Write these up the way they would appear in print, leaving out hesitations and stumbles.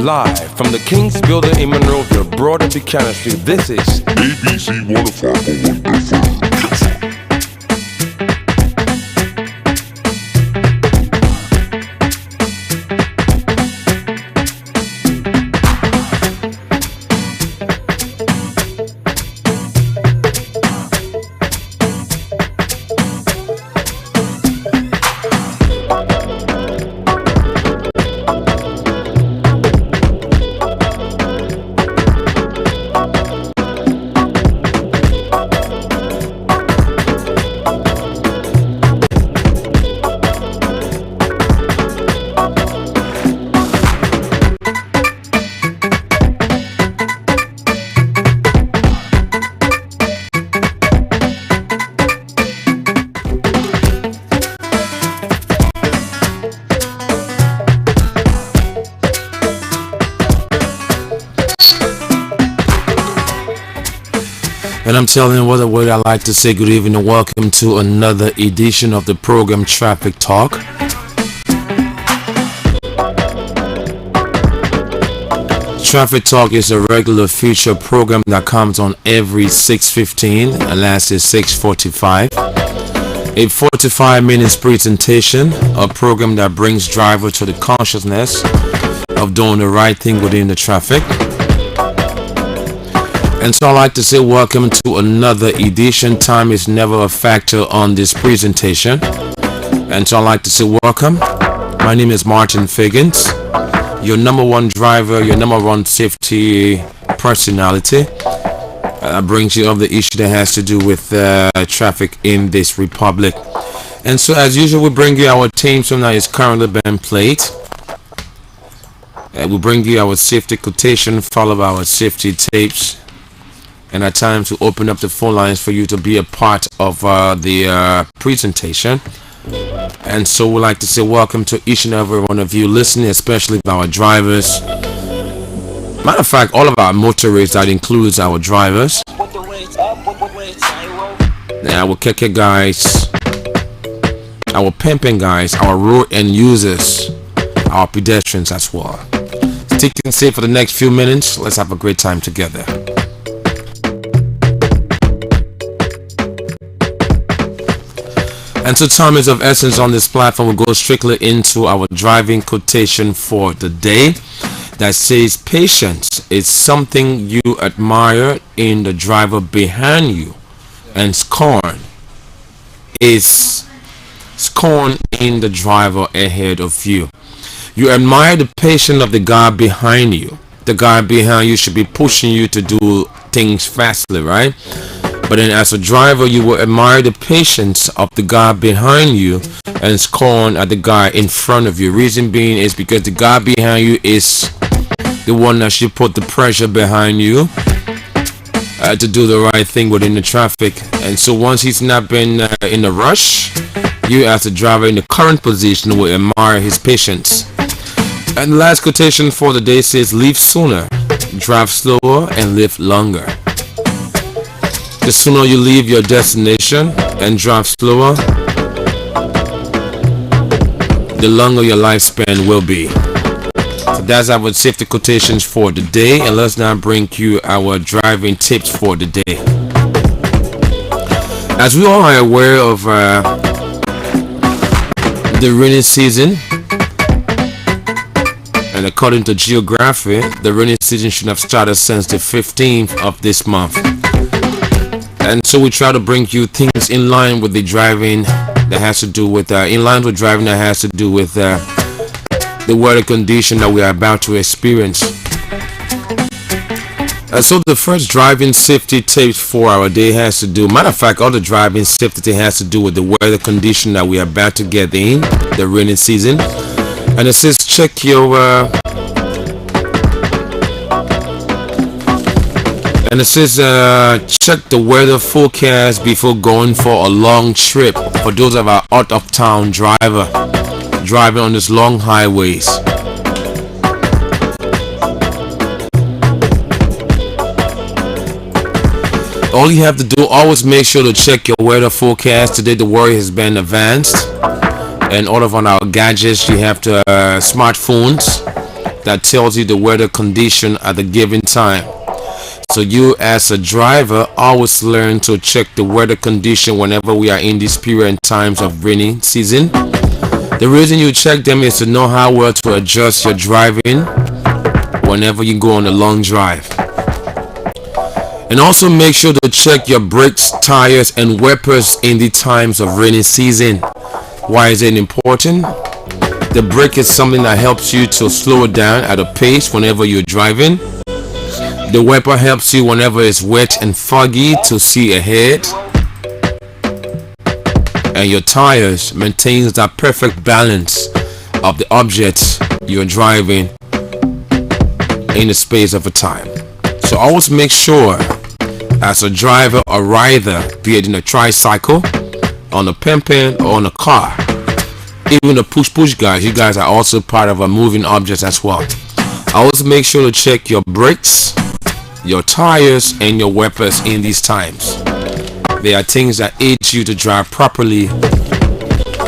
Live from the King's Building in Monrovia, Broad Buchanan Street, this is ABC 105.1 FM. And I'm telling you what I like to say good evening and welcome to another edition of the program Traffic Talk. Traffic Talk is a regular feature program that comes on every 6:15 and lasts at 6:45. A 45 minutes presentation, a program that brings driver to the consciousness of doing the right thing within the traffic. And so I'd like to say welcome to another edition. Time is never a factor on this presentation. And so I'd like to say welcome. My name is Martin Figgins, your number one driver, your number one safety personality. Brings you up the issue that has to do with traffic in this republic. And so as usual, we bring you our theme song that is currently being played. We bring you our safety quotation followed by our safety tapes. And at times to open up the phone lines for you to be a part of the presentation. And so we'd like to say welcome to each and every one of you listening, especially our drivers. Matter of fact, all of our motorists, that includes our drivers, our keke guys, our pimping guys, our road end users, our pedestrians as well. Stick and safe for the next few minutes. Let's have a great time together. And so time is of essence on this platform. We'll go strictly into our driving quotation for the day that says patience is something you admire in the driver behind you, and scorn is scorn in the driver ahead of you. You admire the patience of the guy behind you. The guy behind you should be pushing you to do things fastly, right? But then as a driver, you will admire the patience of the guy behind you and scorn at the guy in front of you. Reason being is because the guy behind you is the one that should put the pressure behind you to do the right thing within the traffic. And so once he's not been in a rush, you as a driver in the current position will admire his patience. And the last quotation for the day says, "Leave sooner, drive slower, and live longer." The sooner you leave your destination and drive slower, the longer your lifespan will be. So that's our safety quotations for the day, and let's now bring you our driving tips for the day. As we all are aware of the rainy season, and according to geography, the rainy season should have started since the 15th of this month. And so we try to bring you things in line with the driving that has to do with the weather condition that we are about to experience. And so the first driving safety tips for our day has to do, matter of fact, all the driving safety has to do with the weather condition that we are about to get in, the rainy season. And it says check your and it says check the weather forecast before going for a long trip for those of our out of town driving on these long highways. All you have to do, always make sure to check your weather forecast. Today the weather has been advanced, and all of on our gadgets you have to smartphones. that tells you the weather condition at the given time. So you as a driver always learn to check the weather condition whenever we are in this period in times of rainy season. The reason you check them is to know how well to adjust your driving whenever you go on a long drive. And also make sure to check your brakes, tires and wipers in the times of rainy season. Why is it important? The brake is something that helps you to slow it down at a pace whenever you're driving. The wiper helps you whenever it's wet and foggy to see ahead. And your tires maintains that perfect balance of the objects you're driving in the space of a time. So always make sure as a driver or rider, be it in a tricycle, on a pen or on a car, even the push guys, you guys are also part of a moving object as well. Always make sure to check your brakes, your tires and your wipers in these times. They are things that aid you to drive properly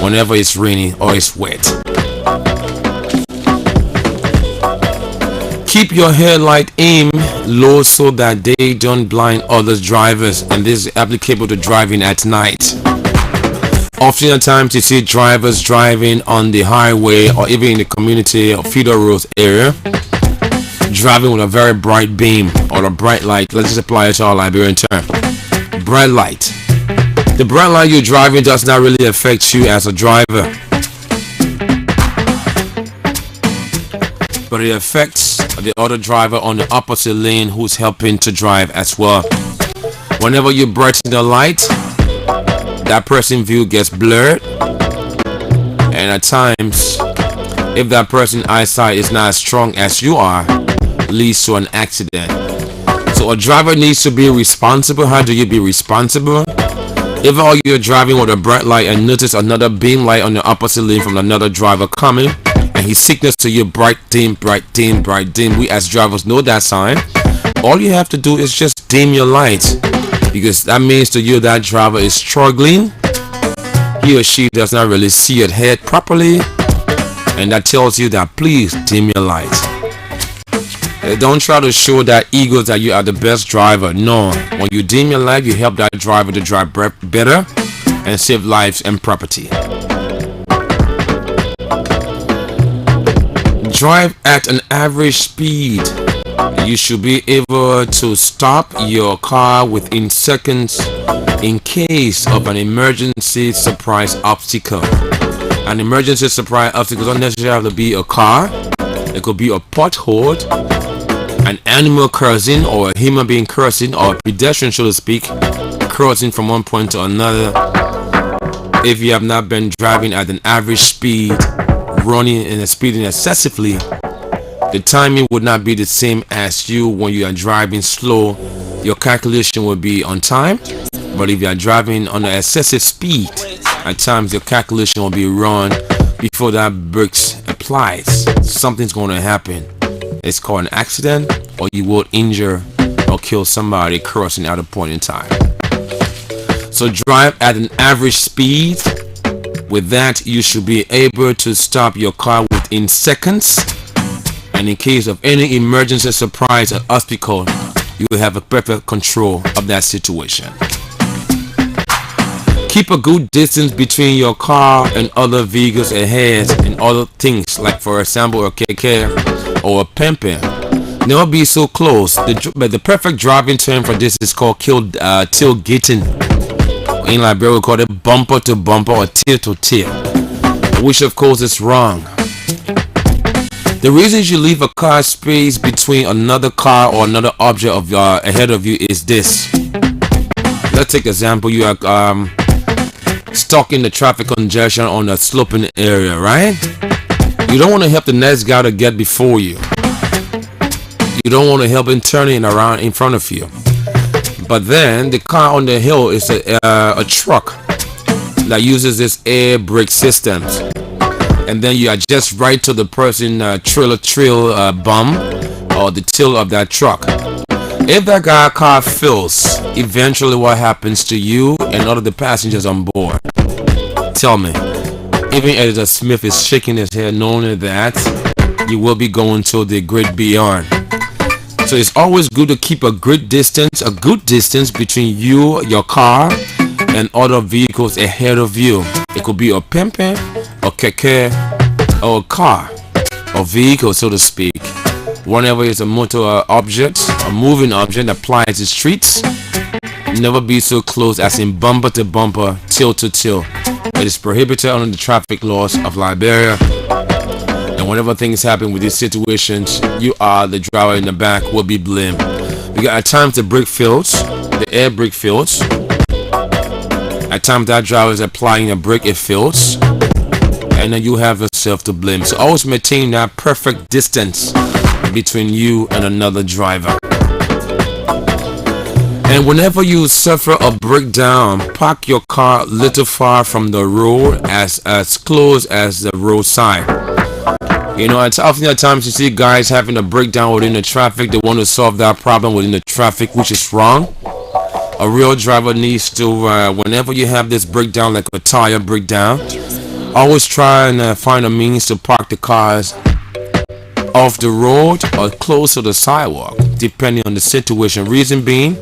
whenever it's raining or it's wet. Keep your headlight aim low so that they don't blind other drivers, and this is applicable to driving at night. Often at times you see drivers driving on the highway or even in the community or feeder roads area, driving with a very bright beam or a bright light. Let's just apply it to our Liberian term. Bright light. The bright light you're driving does not really affect you as a driver, but it affects the other driver on the opposite lane who's helping to drive as well. Whenever you brighten the light, that person's view gets blurred, and at times, if that person's eyesight is not as strong as you are, leads to an accident. So a driver needs to be responsible. How do you be responsible? If all you're driving with a bright light and notice another beam light on the opposite lane from another driver coming, and he signals to you bright dim, bright dim, bright dim, we as drivers know that sign. All you have to do is just dim your light, because that means to you that driver is struggling. He or she does not really see ahead properly, and that tells you that please dim your light. Don't try to show that ego that you are the best driver. No, when you dim your light, you help that driver to drive better and save lives and property. Drive at an average speed. You should be able to stop your car within seconds in case of an emergency surprise obstacle. An emergency surprise obstacle doesn't necessarily have to be a car. It could be a pothole, an animal crossing, or a human being crossing, or a pedestrian, so to speak, crossing from one point to another. If you have not been driving at an average speed, running and speeding excessively, the timing would not be the same as you when you are driving slow. Your calculation will be on time, but if you are driving on an excessive speed, at times your calculation will be wrong before that brakes applies. Something's going to happen. It's called an accident, or you will injure or kill somebody crossing at a point in time. So drive at an average speed. With that, you should be able to stop your car within seconds, and in case of any emergency surprise or obstacle, you will have a perfect control of that situation. Keep a good distance between your car and other vehicles ahead and other things, like for example a keke or a pempe. Never be so close. But the perfect driving term for this is called tailgating. In Liberia we call it bumper to bumper or tail to tail, which of course is wrong. The reason you leave a car space between another car or another object of ahead of you is this. Let's take example. You are stuck in the traffic congestion on a sloping area, right? You don't want to help the next guy to get before you. You don't want to help him turning around in front of you. But then the car on the hill is a truck that uses this air brake systems, and then you adjust right to the person trail bum or the tail of that truck. If that car fills, eventually what happens to you and all of the passengers on board? Tell me. Even Editor Smith is shaking his head knowing that you will be going to the great beyond. So it's always good to keep a good distance between you, your car, and other vehicles ahead of you. It could be a pimpin, a keke, or a car, or vehicle, so to speak. Whenever it's a motor object, a moving object that plies the streets, never be so close as in bumper to bumper, till to till. It is prohibited under the traffic laws of Liberia. And whenever things happen with these situations, you are the driver in the back will be blamed. Because at times the brake fails, the air brake fails. At times that driver is applying a brake, it fails. And then you have yourself to blame. So always maintain that perfect distance between you and another driver. And whenever you suffer a breakdown, park your car a little far from the road, as close as the roadside. You know, it's often at times you see guys having a breakdown within the traffic. They want to solve that problem within the traffic, which is wrong. A real driver needs to, whenever you have this breakdown, like a tire breakdown, always try and find a means to park the cars off the road or close to the sidewalk, depending on the situation. Reason being,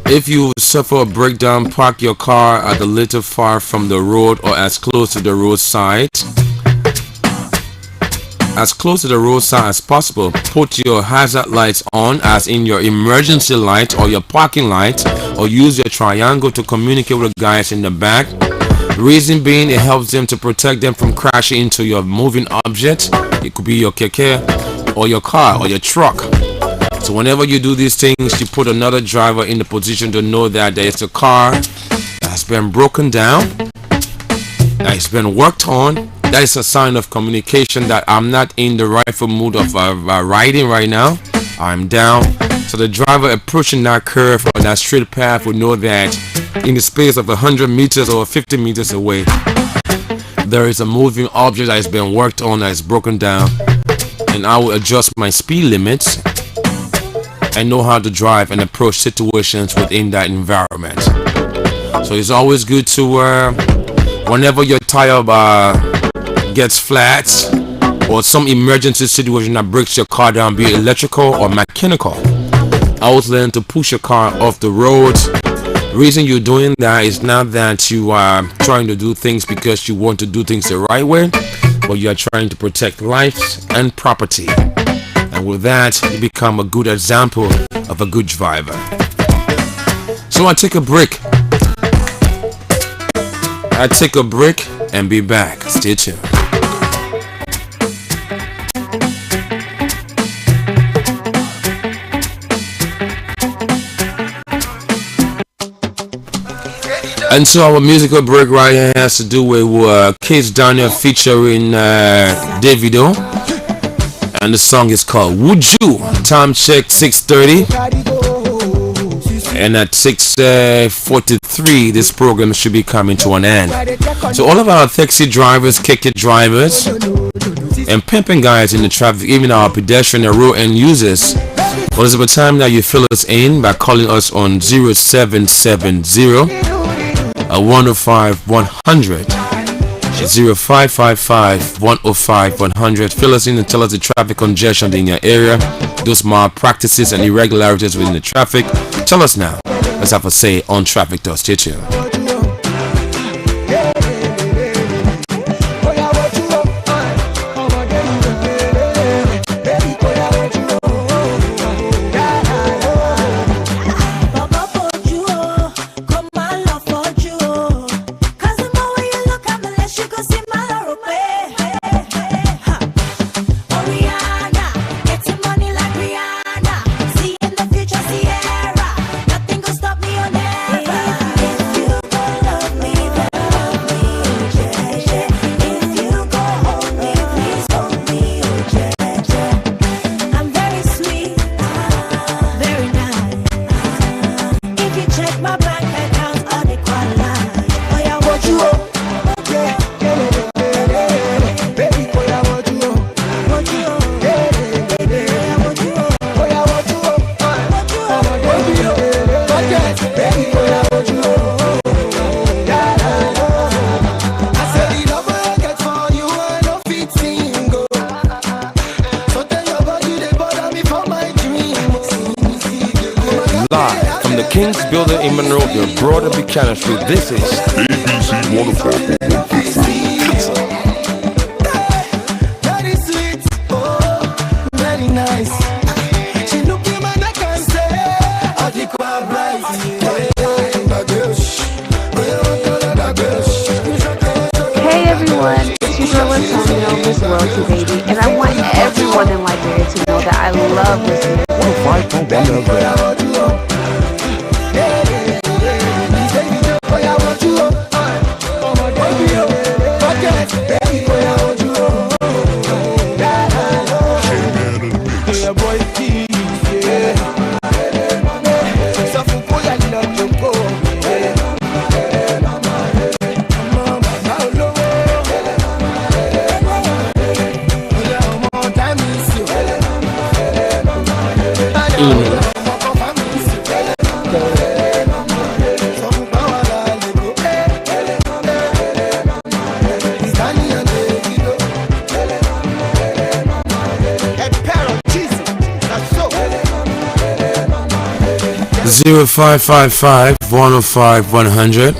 if you suffer a breakdown, park your car at a little far from the road or as close to the roadside. As close to the roadside as possible. Put your hazard lights on, as in your emergency light or your parking light, or use your triangle to communicate with the guys in the back. Reason being, it helps them to protect them from crashing into your moving object. It could be your keke or your car or your truck. So whenever you do these things, you put another driver in the position to know that there is a car that has been broken down, that has been worked on. That is a sign of communication that I'm not in the rightful mood of riding right now. I'm down. So the driver approaching that curve or that straight path will know that in the space of 100 meters or 50 meters away, there is a moving object that has been worked on, that is broken down, and I will adjust my speed limits and know how to drive and approach situations within that environment. So it's always good to, whenever your tire gets flat or some emergency situation that breaks your car down, be it electrical or mechanical, always learn to push your car off the road. Reason you're doing that is not that you are trying to do things because you want to do things the right way, but you are trying to protect lives and property. And with that, you become a good example of a good driver. So I take a break. And be back. Stay tuned. And so our musical break right here has to do with Kiss Daniel featuring Davido. And the song is called Would You? Time check 6:30. And at 6:43, this program should be coming to an end. So all of our taxi drivers, keke drivers, and pimping guys in the traffic, even our pedestrian and road end users, well, it's about time that you fill us in by calling us on 0770 105 100. 0555 105 100. Fill us in and tell us the traffic congestion in your area, those malpractices and irregularities within the traffic. Tell us now. Let's have a say on Traffic Talk. Stay tuned. See in the future, Sierra. Nothing gonna stop me on ever. Live from the King's Building in Monrovia, Broader Buchanan Street, this is ABC 105.1. Very sweet, oh, very nice. She looking man, I can say, I think I'm right. Hey everyone, it's your girl Antonio, Miss Royalty Baby, and I want everyone in Liberia to know that I love this music. 0555-105-100,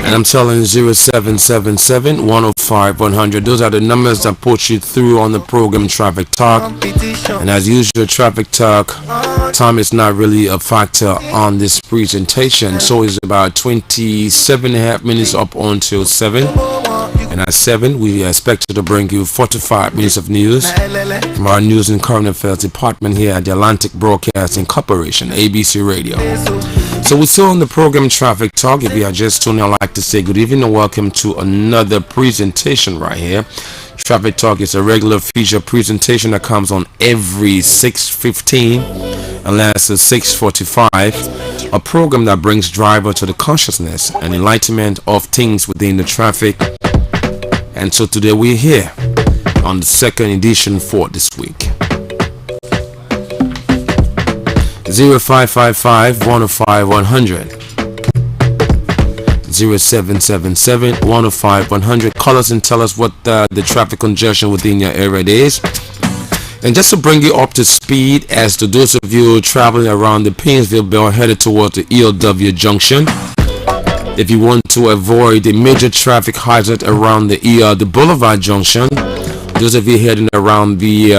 and I'm telling 0777-105-100. Those are the numbers that put you through on the program Traffic Talk. And as usual, Traffic Talk, time is not really a factor on this presentation, so it's about 27 and a half minutes up until 7. And at 7, we expect to bring you 45 minutes of news from our News and Current Affairs department here at the Atlantic Broadcasting Corporation, ABC Radio. So we're still on the program Traffic Talk. If you are just tuning in, I'd like to say good evening and welcome to another presentation right here. Traffic Talk is a regular feature presentation that comes on every 6:15 and lasts at 6:45. A program that brings driver to the consciousness and enlightenment of things within the traffic. And so today we're here on the second edition for this week. 0555-105-100, 0777-105-100. Call us and tell us what the traffic congestion within your area is. And just to bring you up to speed, as to those of you traveling around the Painesville Belt headed towards the ELW Junction, if you want to avoid a major traffic hazard around the Boulevard Junction, those of you heading around the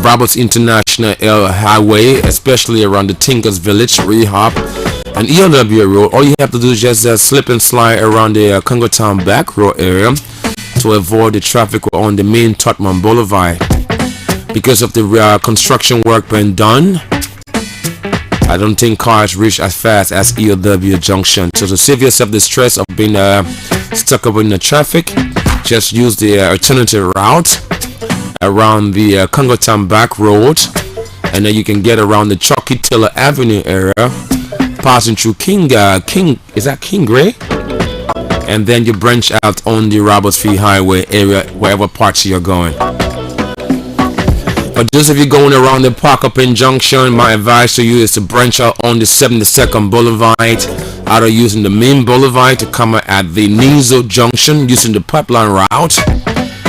Roberts International Highway, especially around the Tinkers Village, Rehab, and ELW Road, all you have to do is just slip and slide around the Congo Town Back Road area to avoid the traffic on the main Tottenham Boulevard. Because of the construction work being done, I don't think cars reach as fast as ELW Junction. So to save yourself the stress of being stuck up in the traffic, just use the alternative route around the Congo Town Back Road, and then you can get around the Chucky Taylor Avenue area, passing through King Gray, and then you branch out on the Roberts Field Highway area, wherever parts you're going. For those of you going around the Park Up in Junction, my advice to you is to branch out on the 72nd Boulevard, either using the main boulevard to come at the Nizo Junction using the pipeline route,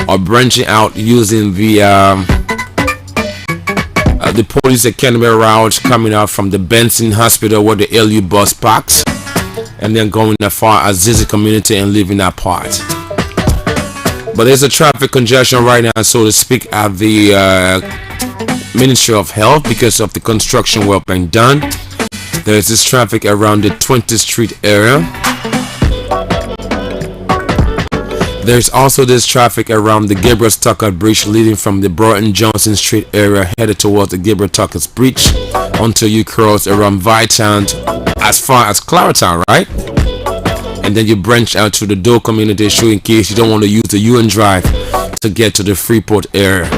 or branching out using the Police Academy route coming out from the Benson Hospital where the LU bus parks, and then going as far as Zizi Community and leaving that part. But there's a traffic congestion right now, so to speak, at the Ministry of Health because of the construction work being done. There's this traffic around the 20th Street area. There's also this traffic around the Gabriel Tucker Bridge leading from the Broughton Johnson Street area headed towards the Gabriel Tucker Bridge until you cross around Vietown as far as Claratown, right? And then you branch out to the Doe Community Show in case you don't want to use the UN Drive to get to the Freeport area.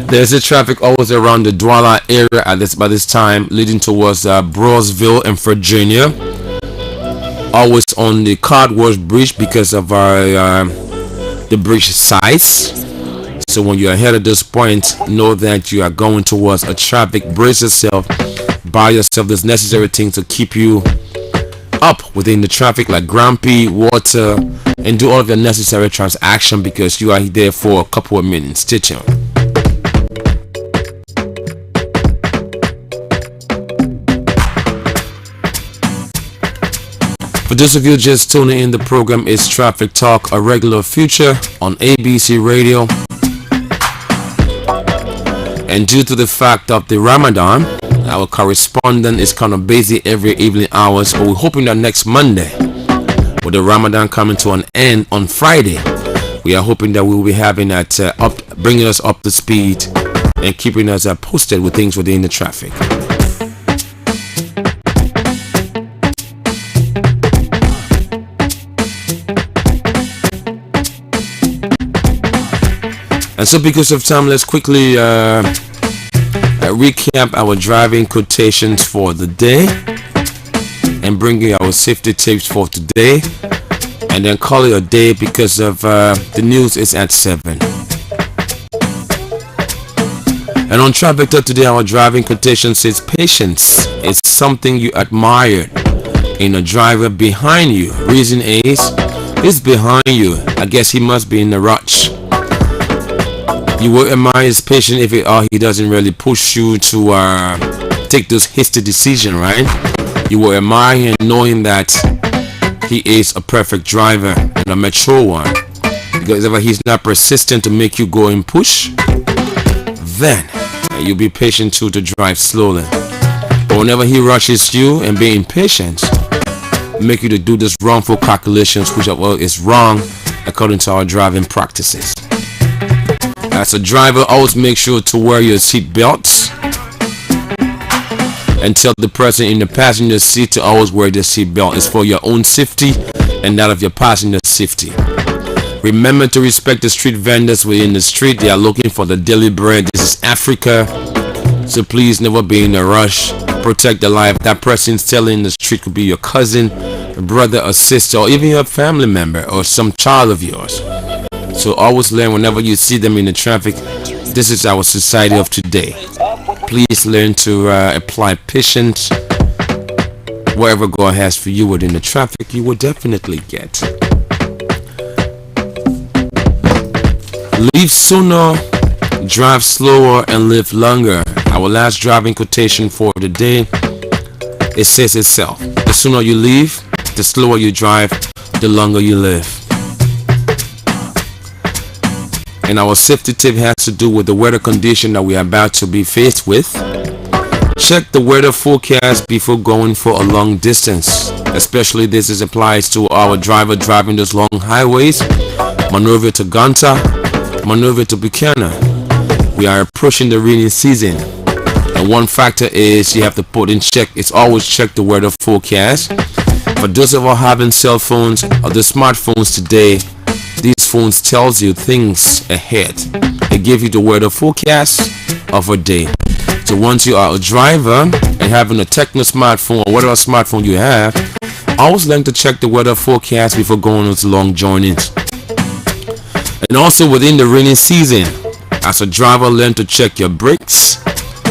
There's a traffic always around the Douala area by this time, leading towards Brosville and Virginia. Always on the Cardwash Bridge because of the bridge size. So when you're ahead at this point, know that you are going towards a traffic. Brace yourself, buy yourself the necessary things to keep you up within the traffic, like Grumpy, water, and do all of your necessary transaction because you are there for a couple of minutes. Stay tuned. For those of you just tuning in, the program is Traffic Talk, a regular feature on ABC Radio. And due to the fact of the Ramadan, our correspondent is kind of busy every evening hours, but we're hoping that next Monday, with the Ramadan coming to an end on Friday, we are hoping that we will be having that bringing us up to speed and keeping us posted with things within the traffic. And so because of time, let's quickly recap our driving quotations for the day and bring you our safety tips for today, and then call it a day because of the news is at 7. And on Traffic Talk today, our driving quotation says patience is something you admire in a driver behind you. Reason is, he's behind you. I guess he must be in a rush. You will admire his patience if he doesn't really push you to take those hasty decisions, right? You will admire him knowing that he is a perfect driver and a mature one. Because if he's not persistent to make you go and push, then you'll be patient too to drive slowly. But whenever he rushes you and being impatient, make you to do this wrongful calculations, which is wrong according to our driving practices. As a driver, always make sure to wear your seat belts and tell the person in the passenger seat to always wear the seat belt. It's for your own safety and that of your passenger safety. Remember to respect the street vendors within the street. They are looking for the daily bread. This is Africa, so please never be in a rush. Protect the life. That person selling in the street could be your cousin, a brother or sister, or even your family member or some child of yours. So always learn whenever you see them in the traffic. This is our society of today. Please learn to apply patience. Whatever God has for you within the traffic, you will definitely get. Leave sooner, drive slower, and live longer. Our last driving quotation for the day, it says itself. The sooner you leave, the slower you drive, the longer you live. And our safety tip has to do with the weather condition that we are about to be faced with. Check the weather forecast before going for a long distance. Especially this applies to our driver driving those long highways. Maneuver to Ganta, maneuver to Buchanan. We are approaching the rainy season. And one factor is you have to put in check. It's always check the weather forecast. For those of us having cell phones or the smartphones today, these phones tells you things ahead. They give you the weather forecast of a day. So once you are a driver and having a Techno smartphone or whatever smartphone you have, always learn to check the weather forecast before going on long journeys. And also within the rainy season, as a driver, learn to check your brakes,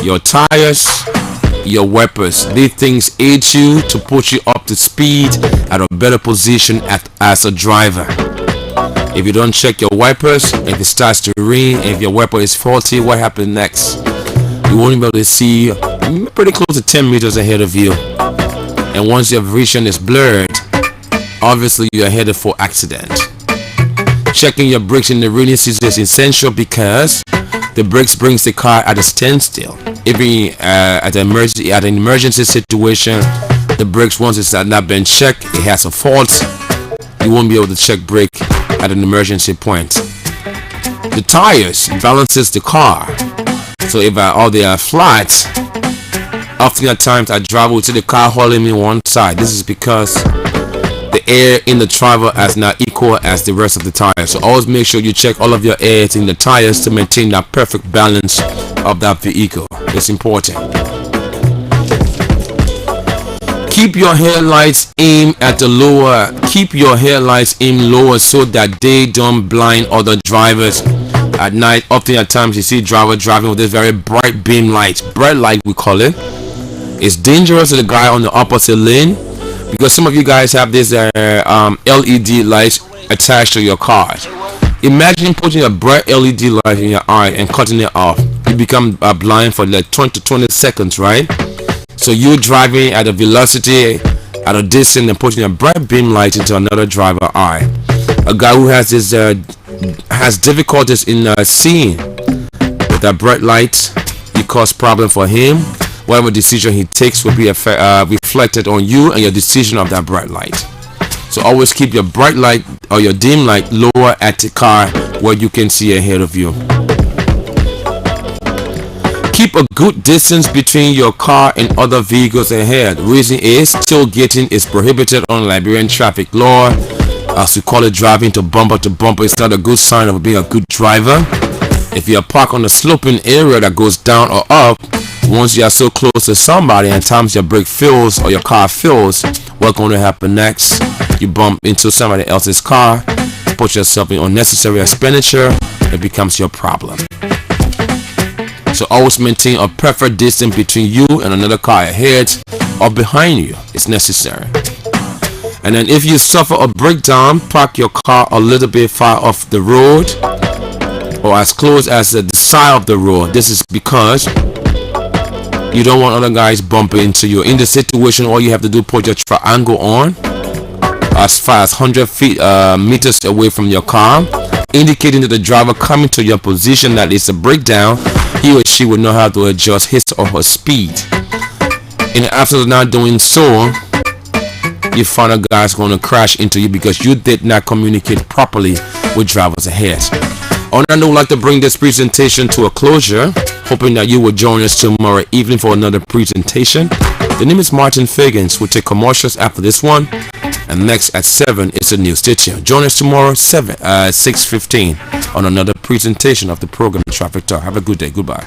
your tires, your wipers. These things aid you to put you up to speed at a better position as a driver. If you don't check your wipers, if it starts to rain, if your wiper is faulty, what happens next? You won't be able to see pretty close to 10 meters ahead of you. And once your vision is blurred, obviously you are headed for accident. Checking your brakes in the rainy season is essential because the brakes brings the car at a standstill. Even at an emergency situation, the brakes, once it's not been checked, it has a fault. You won't be able to check brake at an emergency point. The tires balances the car. So if they are flat, often at times I drive with the car holding me one side. This is because the air in the driver is not equal as the rest of the tires. So always make sure you check all of your air in the tires to maintain that perfect balance of that vehicle. It's important. Keep your headlights aimed at the lower. Keep your headlights aimed lower so that they don't blind other drivers at night. Often at times you see driver driving with this very bright beam light, bright light we call it. It's dangerous to the guy on the opposite lane because some of you guys have this LED lights attached to your cars. Imagine putting a bright LED light in your eye and cutting it off. You become blind for like 20 to 20 seconds, right? So you're driving at a velocity at a distance and putting a bright beam light into another driver eye. A guy who has difficulties in seeing with that bright light, it cause problem for him. Whatever decision he takes will be reflected on you and your decision of that bright light. So always keep your bright light or your dim light lower at the car where you can see ahead of you. Keep a good distance between your car and other vehicles ahead. The reason is tailgating is prohibited on Liberian traffic law. As we call it, driving to bumper. It's not a good sign of being a good driver. If you are parked on a sloping area that goes down or up, once you are so close to somebody and times your brake fails or your car fails, what's going to happen next? You bump into somebody else's car, put yourself in unnecessary expenditure, it becomes your problem. So always maintain a perfect distance between you and another car ahead or behind you. It's necessary. And then if you suffer a breakdown, park your car a little bit far off the road or as close as the side of the road. This is because you don't want other guys bumping into you. In the situation, all you have to do, put your triangle on as far as 100 meters away from your car, indicating to the driver coming to your position that it's a breakdown. He or she will know how to adjust his or her speed. In the absence of not doing so, you find a guy's going to crash into you because you did not communicate properly with drivers ahead. On that note, I'd like to bring this presentation to a closure, hoping that you will join us tomorrow evening for another presentation. The name is Martin Figgins. We'll take commercials after this one, and next at 7 is a news station. Join us tomorrow 6:15 on another presentation of the program Traffic Talk. Have a good day. Goodbye.